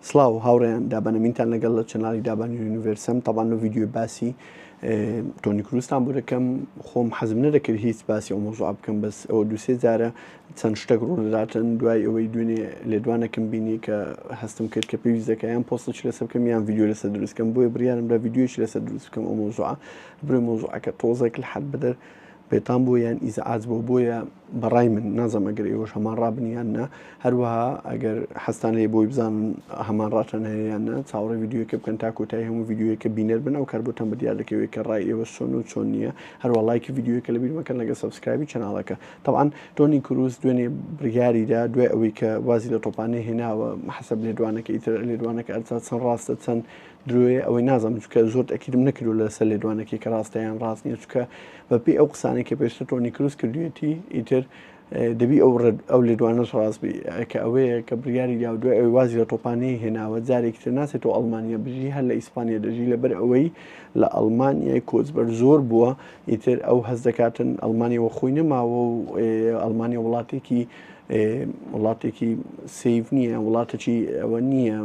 سلااو هاوڕێیان دابەنەمینتان لەگەڵ لە چەناڵی دابان یونیڤرسم تاوان لە ڤیددیۆ باسی تۆنی کروستان بۆ دەکەم خۆم حەزم نەدەکرد هیچ باسی ئەو مۆزوع بکەم بەس ئەوە دووسێ جارە چەند شتێک ڕوودەداتن دوای ئەوەی دوێنێ لێدوانەکەم بینی کە هەستم کرد کە پێویستەکە یان پۆستێک لەسەر بکەم یان ڤیددیۆ لەسەر دروستکەم بۆیە بڕیارم لە ڤیددیۆیەکی لەسەر دروست بکەم ئەو مۆزوعە بڕێ مۆزوعەکە تۆزێک لە حەد بدەر بێتان بۆ یان ئیزعاج بۆیە بەڕای من نازەم ئەگەر ئێوەش هەمان ڕابنیان نە هەروەها ئەگەر حەستان لێ بۆی بزانن هەمان ڕاتان هەیەیانە چاوەڕێ ڤیددیۆکە بکەن تا کۆتایی هەموو ڤیددیۆیەکە بینەر بن ئەو کار بۆتان بەدیار دەکەوێت کە ڕای ئێوە چۆن و چۆن نییە هەروە لایکی ڤیددیۆکە لەبیر مەکەن لەگە سەبسکرایبی چەناڵەکە طبعاً تۆنی کروس دوێنێ بڕیاریدا دوای ئەوەی کە وازی لە تۆپانەی هێناوە حەسەب لێدوانەکە ئیتر لێدوانەکە ئەرچا چەند ڕاستە چەند درۆیە ئەوەی نازانم چکە زۆر ئەکیدم نەکردو لەسەر لێدوانەکەی کە ڕاستەیان ڕاست نییە چکە بەپێی ئەو قسانێک کە پێشتر تۆنی کروس کردوێتی ئیتر دەبی ئەو لێدوانەش ڕاستبی کە ئەوەیە کە بریاری یا دوای ئەوی وازی لە تۆپانەی هێناوە جارێکی تر ناچێتەوە ئەڵمانیا بژی هەر لە ئیسپانیا دەژی لەبەر ئەوەی لە ئەڵمانیای کۆچبەر زۆر بووە ئیتر ئەو هەز دەکاتن ئەڵمانیەوە خۆی نەماوە و ئەڵمانیا وڵاتێکی سیف نییە وڵاتێکی ئەوە نییە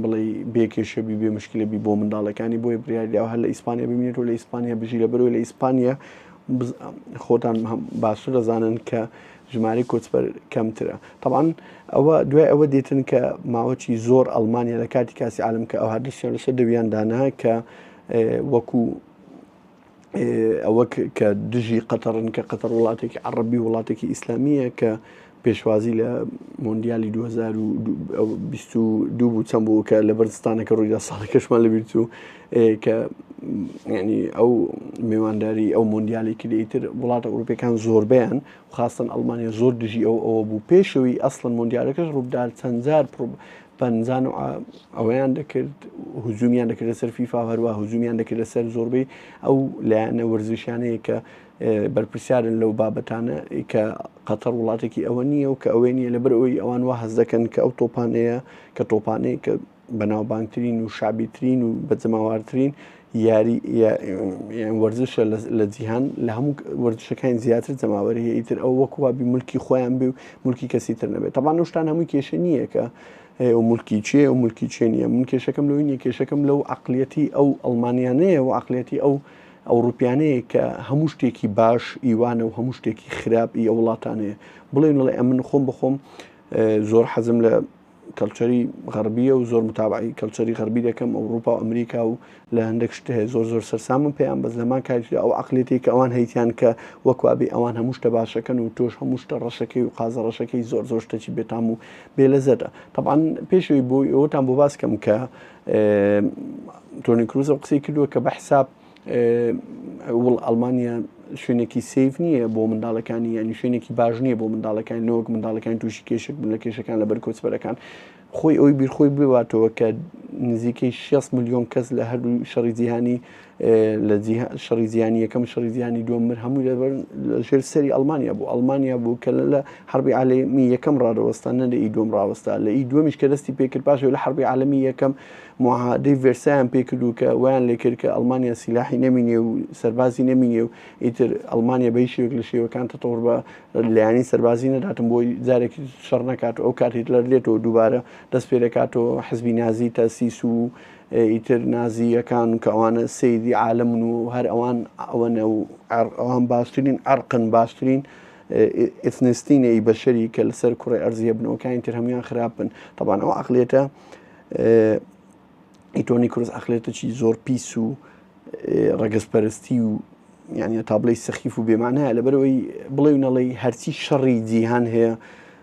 بڵێ بێکێشەبی بێ مشکلەبی بۆ منداڵەکانی بۆی بریاریدا هەر لە ئیسپانیا ببینێتەوە لە ئیسپانیا بژی لەبەرەوەی لە ئیسپانیا خۆتان باشتر دەزانن کە ژمارەی کۆچبەر کەمترە طبعاً ئەوە دوای ئەوە دێتن کە ماوەکی زۆر ئەڵمانیا لە کاتی کاسی عالم کە ئەو هەردەستیان لەسەر دەویاندانا کە وەکو ئەوە کە دژی قەتەرن کە قەتەر وڵاتێکی عەرەبی وڵاتێکی ئیسلامیە کە پێشوازی لە مۆندیالی 2022 بوو چەند بوو کە لە بەرزستانەکە ڕوویدا ساڵەکەشمان لەبیر چوو کە ینی ئەو میوانداری ئەو مۆندیالێکی لەیتر وڵاتە ئەوروپیەکان زۆربیان خاستن ئەڵمانیا زۆر دژی ئەوە بوو پێشەوەی ئەسڵەن مۆندیالەکەش ڕوودار چەند جار پەنجان و ئەوەیان دەکرد هجومیان دەکرد لەسەر فیفا هەروە هجومیان دەکرد لەسەر زۆربەی ئەو لایەنە وەرزشانەیە کە بەرپرسیارن لەو بابەتانە کە قەتەر وڵاتێکی ئەوە نییە و کە ئەوەی نییە لەبەر ئەوەی ئەوان وا هەز دەکەن کە ئەو تۆپانەیە کە تۆپانەیە کە بەناوبانگترین و شابیترین و بەجەماوارترین یاری وەرزشە لە جیهان لە هەموو وەرزشەکان زیاتر جەماوەری ئیتر ئەو وەکووابی ملکی خۆیان بێ و ملکی کەسی تر نەبێت طبعاً شتان هەمووی کێشە نییە کە ئەو ملکی چیە و ملکی چێ نییە من کێشەکەم لەوەی نییە کێشەکەم لەو عەقڵیەتی ئەو ئەڵمانیانەیە و عەقڵیەتی ئەو ئەوروپیانەیە کە هەموو شتێکی باش ئیوانە و هەموو شتێکی خراپی ئەو وڵاتانەیە بڵێن وڵێ ئەمن خۆم بخۆم زۆر حەزم لە کەلچەری غەربیە و زۆر متابعی کەلچەری غەربی دەکەم ئەوروپا و ئەمریکا و لە هەندێک شتە هەیە زۆر سەرسامم پێیان بەس لەمان کاتی ئەو عەقڵیەتی کە ئەوان هەیتیان کە وەکوابێ ئەوان هەموو شتە باشەکەن و تۆش هەموو شتە ڕەشەکەی و قازە ڕەشەکەی زۆر شتێکی بێتام و بێلەزەتە طبعاً پێشەوەی بۆی ئەوەتان بۆ باسکەم کە تۆنی کروس ئەو قسەی کردووە کە بە حساب ئەڵمانیا شوێنێکی سیف نییە بۆ منداڵەکانی ینی شوێنێکی باش نییە بۆ منداڵەکانی نەوەک منداڵەکانی تووشی کێشک بن لە کێشەکان لەبەر کۆچبەرەکان خۆی ئەوی بیرخۆی بواتەوە کە نزیکەی 6 ملیۆن کەس لە هەردوو شەڕی جیهانی لە شەڕی جیهانی یەکەم شەڕی جیهانی دووەم مر هەمووی لەژێر سەری ئەڵمانیا بوو کە لە حربی عالەمی یەکەم ڕادەوەستا نە لە ئی دووەم ڕاوەستا لە ئی دووەمیش کە دەستی پێکرد پاشەوە لە حربی عالەمی یەکەم معاهدەی ڤێرسایان پێکردو کە ویان لێ کرد کە ئەڵمانیا سیلاحی نەمینێ و سەربازی نەمینێ و ئیتر ئەڵمانیا بە شێوەیەک لە شێوەکان تەتەوڕ بە لایەنی سەربازی نەداتن بۆی جارێکی شەڕ نەکات و ئەو کات هیتلەر لێتەوە دووبارە دەست پێ دەکاتەوە حزبی نازی تەسیس و ئیتر نازیەکان کە ئەوانە سەیدی عالەمن و هەر ئەوانە و ئەوان باشترین عەرقن باشترین ئێتنستینەی بەشەری کە لەسەر کوڕی ئەرزیە بنەوەکانی تر هەمویان خراپن طبعاً ئەو عەقڵیەتە تۆنی کروس عەقڵیەتێکی زۆر پیس و ڕەگەزپەرستی و یعنی تابلەی سەخیف و بێمانایە لەبەرەوەی بڵێ نەڵێ هەرچی شەڕی جیهان هەیە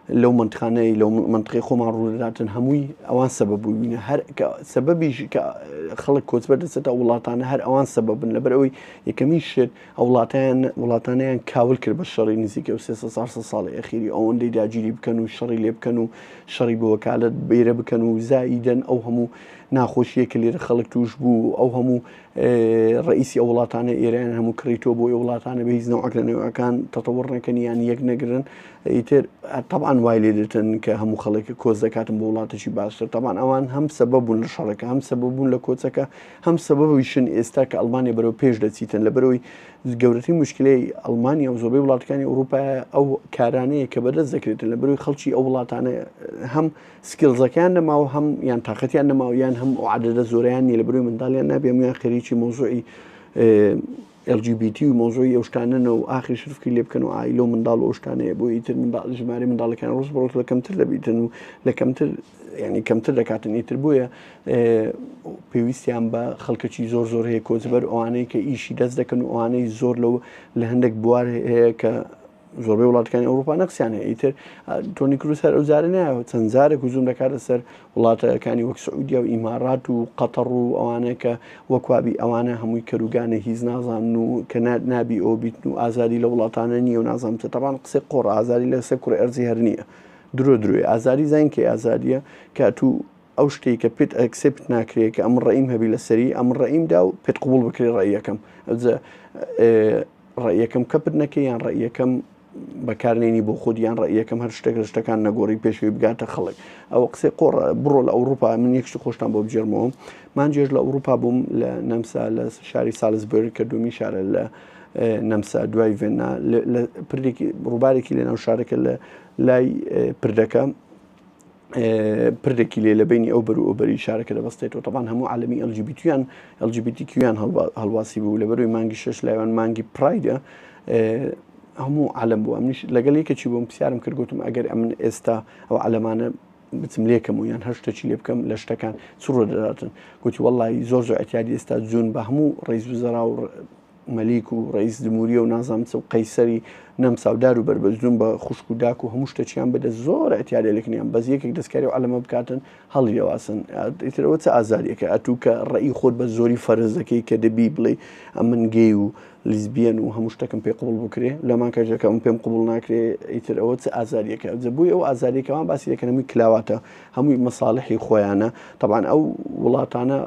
لەو منتخانەی لەو منتقی خۆمان ڕوودەداتن هەمووی ئەوان سەبەب بووینە هەر سەبەبیش کە خەڵک کۆچبەر دەچێتە وڵاتانە هەر ئەوان سەبەبن لەبەرەوەی یەکەمی شت ئەو وڵاتانیان کاول کرد بە شەڕی نزیکە و 300 ساڵی ئەخیری ئەوەندەی داگیری بکەن و شەڕی لێ بکەن و شەڕی بە وەکالەت بێرە بکەن و زائیدەن ئەو هەموو ناخۆشیە کە لێرە خەڵک توش بوو ئەو هەموو ڕئیسی ئەو وڵاتانە ئێران هەموو کڕیتۆ بۆ ئەو وڵاتانە بە هیچ نەوەک لە نێوەکان تەتەوەڕ نەکەن یان یەک نەگرن ئیتر طبعاً وای لێ دێتن کە هەموو خەڵێکی کۆچ دەکاتن بۆ وڵاتێکی باشتر طبعاً ئەوان هەم سەبەب بوون لە شەڕەکە هەم سەبەب بوون لە کۆچەکە هەم سەبەبیشن ئێستا کە ئەڵمانیا بەرەو پێش دەچیتن لە بەرەوەی گەورەترین مشکلەی ئەڵمانیا و زۆربەی وڵاتەکانی ئەوروپا ئەو کارانەیە کە بەدەست دەکرێتن لە بەرەوەی خەڵکی ئەو وڵاتانە هەم سکیلزەکان نەماوە هەم یان تااقەتیان نەماوە یان هەم ئەو عادەدە زۆریان نیە لە بەرەوەی منداڵیان نابێ هەمویان خەریکی مۆزوعی LGBT و مۆزۆی ئەو شتانەنە و ئاخری شرفکی لێ بکەن و ئایلۆ منداڵ ئەو شتانەیە بۆ ئیتر ژمارە منداڵەکان ڕۆژ بڕۆژ لە کەمتر دەبیتن و لە کەمتر ینی کەمتر دەکاتن ئیتر بۆیە پێویستیان بە خەڵکەکی زۆر زۆر هەیە کۆچبەر ئەوانەی کە ئیشی دەست دەکەن و ئەوانەی زۆر لەو لە هەندێک بوار هەیە کە زۆربەی وڵاتەکانی ئەوروپا نەقسییان هەیە ئیتر تۆنی کروس هەر ئەو جارە نایەوە چەند جارێک هجووم دەکاتە سەر وڵاتەکانی وەک سعودیا و ئیمارات و قەتەڕ و ئەوانەیە کە وەکوابی ئەوانە هەمووی کەروگانە هیچ نازان و کە نابی ئەو بیتن و ئازادی لە وڵاتانە نییە و نازانم تەبان قسەی قۆڕ ئازادی لە سەر کوڕ ئەرزی هەر نییە درۆ ئازادی زین کە ئازادیە کە تو ئەو شتێک کە پێت ئەکسپت ناکرێت کە ئەم ڕئیم هەبی لەسەری ئەم ڕئیمدا و پێت قبول بکرێت ڕئیەکەم ڕئیەکەم کە پت نەکەی یان ڕئیەکەم بەکارێنی بۆ خودیان ڕئیەکەم هەر شتێک لە شتەکان نەگۆڕی پێشوی بگاتە خەڵک ئەو قسەی قۆڕ بڕۆ لە ئەوروپا من یەکشتی خۆشتان بۆ بجێرمەوە مانجێژ لە ئەوروپا بووم لە نەمسا لە شاری سالزبەری کە دومی شارە لە نەمسا دوای ڤێنا پردێکی ڕووبارێکی لە ناو شارەکە لە لای پردەکە پردێکی لێ لە بینی ئەو بەر و ئەوبەری شارەکە دەبەستێتەوە طبعاً هەموو عالەمی LGBTQیان هەڵواسی بوو لە بەروی مانگی 6 لایوان مانگی پرایدە هەموو عالم بوو ئەمنیش لەگەڵ یەکێکی بۆم پرسیارم کرد گوتم ئەگەر ئەمن ئێستا ئەو عالەمانە بچم لێکم و یان هەر شتێکی لێ بکەم لە شتەکان چڕۆ دەداتن گوتی وەڵی زۆر ئەتیادی ئێستا جوون بە هەموو ڕئیس وزەرا و مەلیک و ڕئیس جمهوریە و نازانم چ و قەیسەری نەمساودار و بربەزدون بە خوشک و داک و هەموو شتێکیان بدە زۆر ئەتیادە لەکنیان بەس یەکێک دەستکاری و عەلەمە بکاتن هەڵی دەواسن ئیترەوە چه ئازاریەکە ئەتوو کە ڕێی خۆت بە زۆری فەرز دەکەی کە دەبی بڵێ ئەمن گەی و لیزبیەن و هەموو شتەکەم پێ قبول بکرێ لەمان کەژەکەم پێم قبول ناکرێ ئیتر ئەوە چه ئازاریەکە بووی ئەو ئازاریەکەوان باسی دەکەن هەمووی کلاواتە هەمووی مەساڵحی خۆیانە طبعاً ئەو وڵاتانە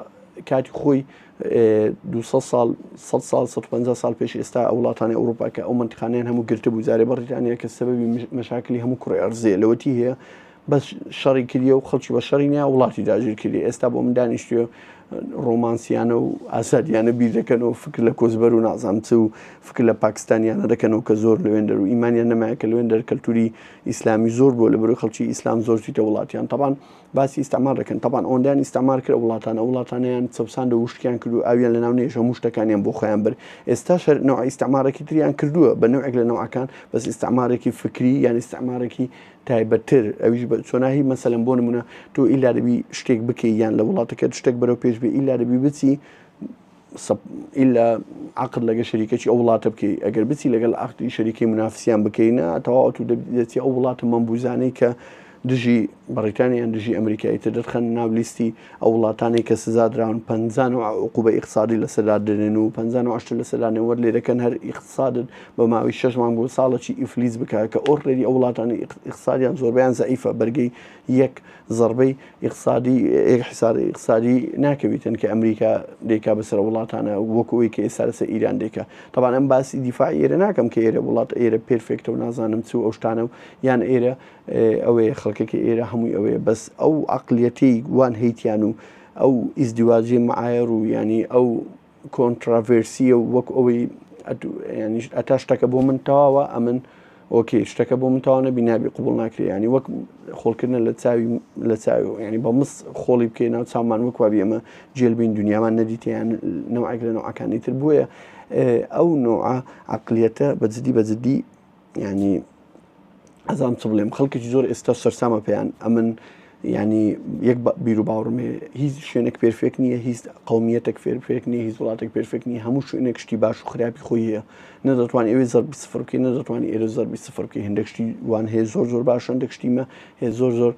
کاتی خۆی 200 ساڵ 100 ساڵ 150 ساڵ پێش ئێستا ئەو وڵاتانی ئەوروپا کە ئەو منتیخانیان هەموو گرتە بوو زارێ بەڕیتانیا کە سەبەبی مەشاکلی هەموو کوڕی ئەرزێ لەوەتی هەیە بەس شەڕی کردیە و خەڵکی بە شەڕی نیا وڵاتی داگیر کردی ئێستا بۆ من دانیشتوێ ڕۆمانسیانە و ئاسادیانە بیر دەکەنەوە فکر لە کۆزبەر و نازانم چ و فکر لە پاکستانیانە دەکەنەوە کە زۆر لەوێندەر و ئیمانیان نەمایە کە لەوێندەر کەلتوری ئیسلامی زۆر بۆ لە بەرەوەی خەڵکی ئیسلام زۆر چیتە وڵاتیان طبعاً باسی ئیستعمار دەکەن طبعاً ئەوەندیان ئیستعمار کرد وڵاتانەیان چەپساندە وشتیان کرد و ئاویان لە ناو نێژە هەموو شتەکانیان بۆ خۆیان بر ئێستا شەر نوع ئیستعمارێکی تریان کردووە بە نوعێک لە نەوعەکان بەس ئیستعمارێکی فکری یان ئیستعمارێکی تایبەتتر ئەویش چۆناهی مەسەلەن بۆ نمونە تۆ ئیلا دەبی شتێک بکەی یان لە وڵاتەکەت شتێک بەرەو پێش بێ ئیلا دەبی بچی ئیلا عقد لەگە شەریکەی ئەو وڵاتە بکەی ئەگەر بچی لەگەڵ عقدی شەریکەی منافسیان بکەینە تەواو تو دەبێتی ئەو وڵاتە مەمبوزانەی کە دژی بەڕیتانیان دژی ئەمریکایی تر دەخەن ناو لیستی ئەو وڵاتانەی کە سزادراون 50 عقوبە ئیقتصادی لە سەردا دێنن و 58 لە سەردا نێوەەر لێ دەکەن هەر ئیقتصادت بە ماوەی 6 مانگ بۆ ساڵێکی ئیفلیس بکات کە ئۆڕێدی ئەو وڵاتانی ئیقتصادیان زۆربیان زەعیفە بەرگەی یەک زەربەی حسابی ئیقتصادی ناکەویتن کە ئەمریکا دێکا بەسەر وڵاتانە وەکەوەی کە ئێستا لەسەر ئیران دێکا طبعاً ئەم باسی دیفاعی ئێرە ناکەم کە ئێرە وڵات ئێرە پێرفێکتە و نازانم چ و ئەو شتانە و یان ئێرە ئەوەیە خەڵکێکی ئێرە هەمووی ئەوەیە بەس ئەو عەقلیەتەی وان هەیتیان و ئەو ئیزدیواجی معایر و ینی ئەو کۆنتراڤێرسیە و وەک ئەوەی ینی ئەتا شتەکە بۆ من تەواوە ئەمن ئۆکێ شتەکە بۆ من تەواو نەبی نابی قبول ناکرێ ینی وەک خۆڵکردنە لە چاوی ینی بە مس خۆڵی بکەی ناو چاومان وەکوابی ئەمە جێلبین دنیامان نەدیتیان نەوعێک لە نەوعەکانی تر بووە ئەو نوعە عەقلیەتە بەجددی ینی ئەزانم چ بڵێم خەڵکێکی زۆر ئێستا سەرسامە پێیان ئەمن ینی یەک بیر و باوڕمێ هیچ شوێنێک پێرفێک نییە هیچ قەومیەتێک پێرفێک نییە هیچ وڵاتێک پێرفێک نییە هەموو شوێنێک شتی باش و خراپی خۆی هەیە نەدەتوانانی ئەوێ زەربی سفر بکەی نەدەتوانانی ئێرە زەربی سفر بکەی هەندێک شتی وان هەیە زۆر باش هەندێک شتیمە هەیە زۆر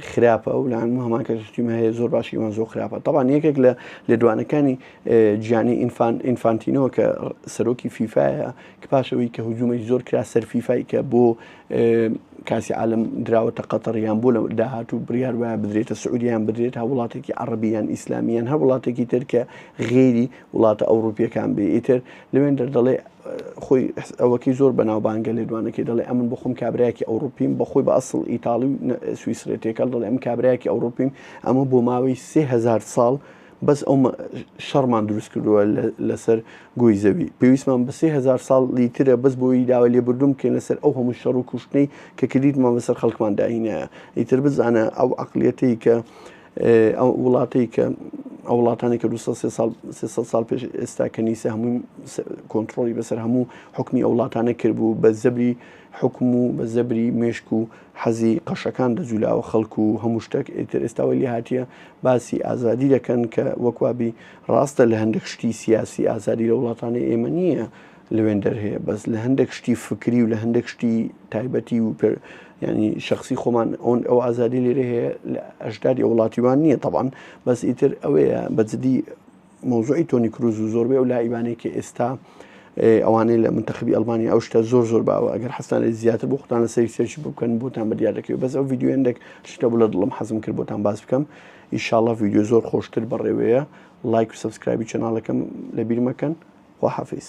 خراپە و لە هەمان کە شتیمە هەیە زۆر باشی وان زۆر خراپە طبعاً یەکێک لە دوانەکانی گیانی ئینفانتینۆ کە سەرۆکی فیفایە کە پاشەوەی کە هجوومەی زۆر کرا سەر فیفای کە بۆ کاسی عالم دراوەتە قەتەریان بوو لە داهاتوو بڕیار وایە بدرێتە سعودیان بدرێت هە وڵاتێکی عەرەبیان ئیسلامیان هەر وڵاتێکی تر کە غێری وڵاتە ئەوروپیەکان بێ ئیتر لەوێن دەڵێ خۆی ئەوەکەی زۆر بەناوبانگە لێدوانەکەی دەڵێ ئەمن بخۆم کابراایەکی ئەوروپیم بەخۆی بە ئەسڵ ئیتاڵی و سویسرێتێکە دەڵێ ئەم کابراایەکی ئەوروپیم ئەمە بۆ ماوەی 3000 ساڵ بەس ئەو شەڕمان دروست کردووە لەسەر گۆی زەوی پێویستمان بە 3000 ساڵی ترە بەس بۆی داوە لێبوردوم کە لەسەر ئەو هەموو شەڕ و کوشتنەی کە کردیتمان بەسەر خەڵکمان داهینایە ئیتر بزانە ئەو عەقڵیەتەی کە ئەو وڵاتەی کە ئەو وڵاتانی کە 300 ساڵ پێش ئێستا کەنیسە هەموو کۆنتترۆلی بەسەر هەموو حکمی ئەو وڵاتانە کردبوو بە زەبری حکم و بە زەبری مێشک و حەزی قەشەکان دەجولاوە خەڵکو و هەموو شتێک ئیتر ئێستاوە لێ هاتیە باسی ئازادی دەکەن کە وەکوابی ڕاستە لە هەندێک شتی سیاسی ئازادی لە وڵاتانی ئێمە نییە لەوێن دەرهەیە بەس لە هەندێک شتی فکری و لە هەندێک شتی تایبەتی و ینی شخصی خۆمان ئەو ئازادی لێرە هەیە لە ئەشداری وڵاتیوان نییە طبعاً بەس ئیتر ئەوەیە بەجددی مۆزوعی تۆنی کروز و زۆربەی و لایبانەی کە ئێستا ئەوانەی لە منتەخبی ئەڵمانیا ئەو شتە زۆر باوە ئەگەر حەستانە زیاتر بۆ خۆتان لە سەری سێرچ بکەن بۆتان بەدیار دەکەوێت بەس ئەو ڤیددیو هەندێک شتە بوو لە دڵم حەزم کرد بۆتان باس بکەم ئینشاڵڵا ڤیددیو زۆر خۆشتر بەڕێوەیە لایک و سەبسکرایبی چەناڵەکەم لەبیر مەکەن خواحافیز